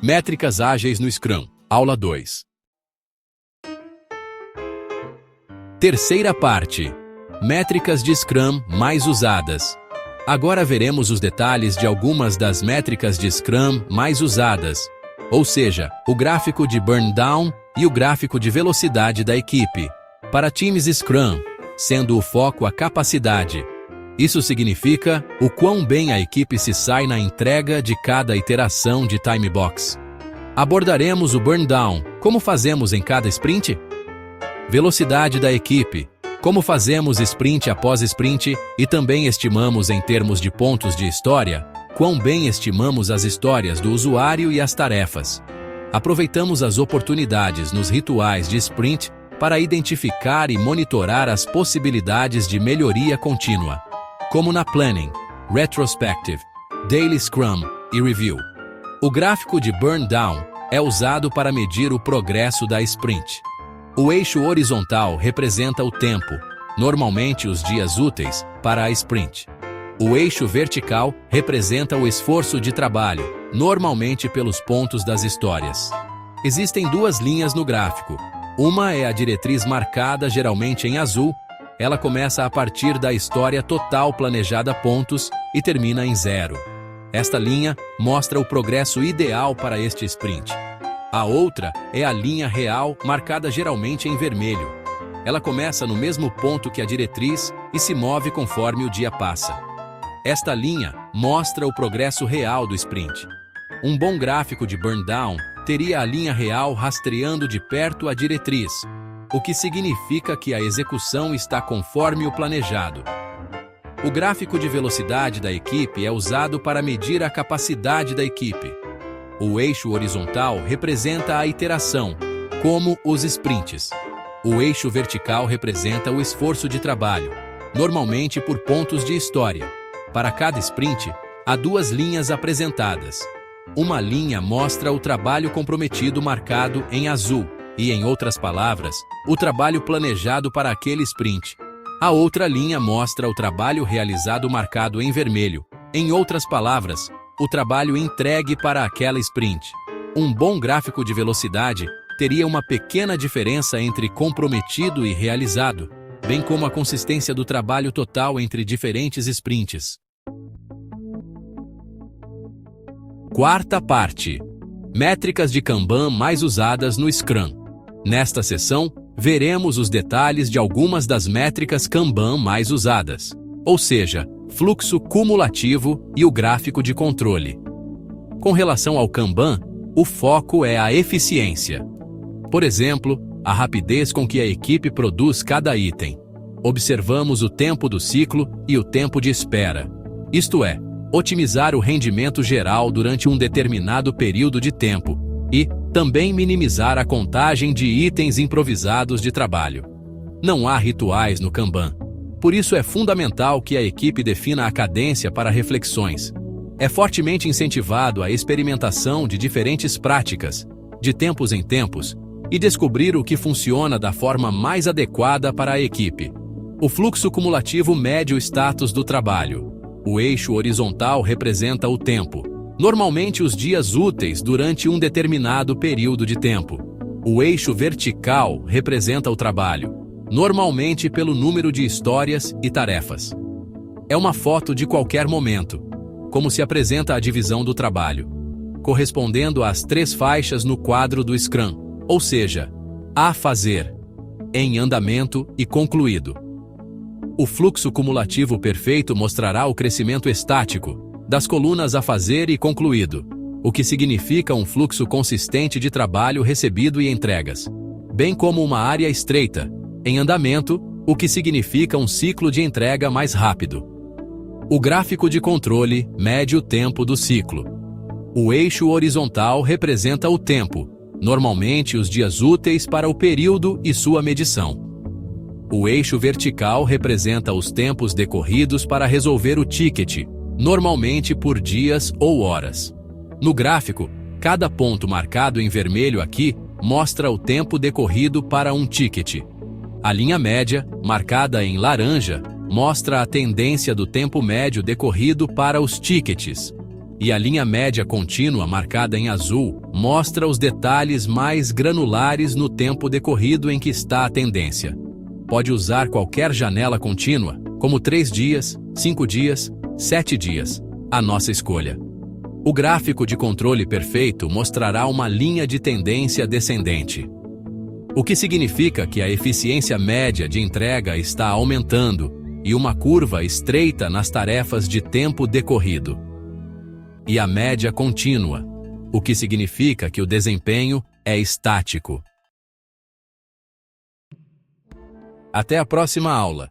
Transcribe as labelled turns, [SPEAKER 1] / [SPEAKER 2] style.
[SPEAKER 1] Métricas ágeis no Scrum, aula 2. Terceira parte. Métricas de Scrum mais usadas. Agora veremos os detalhes de algumas das métricas de Scrum mais usadas, ou seja, o gráfico de burn down e o gráfico de velocidade da equipe, para times Scrum, sendo o foco a capacidade. Isso significa o quão bem a equipe se sai na entrega de cada iteração de time box. Abordaremos o burn down, como fazemos em cada sprint? Velocidade da equipe, como fazemos sprint após sprint, e também estimamos em termos de pontos de história, quão bem estimamos as histórias do usuário e as tarefas. Aproveitamos as oportunidades nos rituais de sprint para identificar e monitorar as possibilidades de melhoria contínua, como na Planning, Retrospective, Daily Scrum e Review. O gráfico de burn down é usado para medir o progresso da sprint. O eixo horizontal representa o tempo, normalmente os dias úteis, para a sprint. O eixo vertical representa o esforço de trabalho, normalmente pelos pontos das histórias. Existem duas linhas no gráfico. Uma é a diretriz marcada geralmente em azul. Ela começa a partir da história total planejada pontos e termina em 0. Esta linha mostra o progresso ideal para este sprint. A outra é a linha real, marcada geralmente em vermelho. Ela começa no mesmo ponto que a diretriz e se move conforme o dia passa. Esta linha mostra o progresso real do sprint. Um bom gráfico de burn down teria a linha real rastreando de perto a diretriz, o que significa que a execução está conforme o planejado. O gráfico de velocidade da equipe é usado para medir a capacidade da equipe. O eixo horizontal representa a iteração, como os sprints. O eixo vertical representa o esforço de trabalho, normalmente por pontos de história. Para cada sprint, há duas linhas apresentadas. Uma linha mostra o trabalho comprometido marcado em azul, e, em outras palavras, o trabalho planejado para aquele sprint. A outra linha mostra o trabalho realizado marcado em vermelho. Em outras palavras, o trabalho entregue para aquela sprint. Um bom gráfico de velocidade teria uma pequena diferença entre comprometido e realizado, bem como a consistência do trabalho total entre diferentes sprints. Quarta parte. Métricas de Kanban mais usadas no Scrum. Nesta sessão, veremos os detalhes de algumas das métricas Kanban mais usadas, ou seja, fluxo cumulativo e o gráfico de controle. Com relação ao Kanban, o foco é a eficiência. Por exemplo, a rapidez com que a equipe produz cada item. Observamos o tempo do ciclo e o tempo de espera, isto é, otimizar o rendimento geral durante um determinado período de tempo e também minimizar a contagem de itens improvisados de trabalho. Não há rituais no Kanban. Por isso é fundamental que a equipe defina a cadência para reflexões. É fortemente incentivado a experimentação de diferentes práticas, de tempos em tempos, e descobrir o que funciona da forma mais adequada para a equipe. O fluxo cumulativo mede o status do trabalho. O eixo horizontal representa o tempo, normalmente os dias úteis durante um determinado período de tempo. O eixo vertical representa o trabalho, normalmente pelo número de histórias e tarefas. É uma foto de qualquer momento, como se apresenta a divisão do trabalho, correspondendo às 3 faixas no quadro do Scrum, ou seja, a fazer, em andamento e concluído. O fluxo cumulativo perfeito mostrará o crescimento estático das colunas a fazer e concluído, o que significa um fluxo consistente de trabalho recebido e entregas, bem como uma área estreita, em andamento, o que significa um ciclo de entrega mais rápido. O gráfico de controle mede o tempo do ciclo. O eixo horizontal representa o tempo, normalmente os dias úteis para o período e sua medição. O eixo vertical representa os tempos decorridos para resolver o ticket, normalmente por dias ou horas. No gráfico, cada ponto marcado em vermelho aqui mostra o tempo decorrido para um ticket. A linha média, marcada em laranja, mostra a tendência do tempo médio decorrido para os tickets. E a linha média contínua marcada em azul mostra os detalhes mais granulares no tempo decorrido em que está a tendência. Pode usar qualquer janela contínua, como 3 dias, 5 dias, 7 dias, a nossa escolha. O gráfico de controle perfeito mostrará uma linha de tendência descendente, o que significa que a eficiência média de entrega está aumentando e uma curva estreita nas tarefas de tempo decorrido. E a média contínua, o que significa que o desempenho é estático. Até a próxima aula.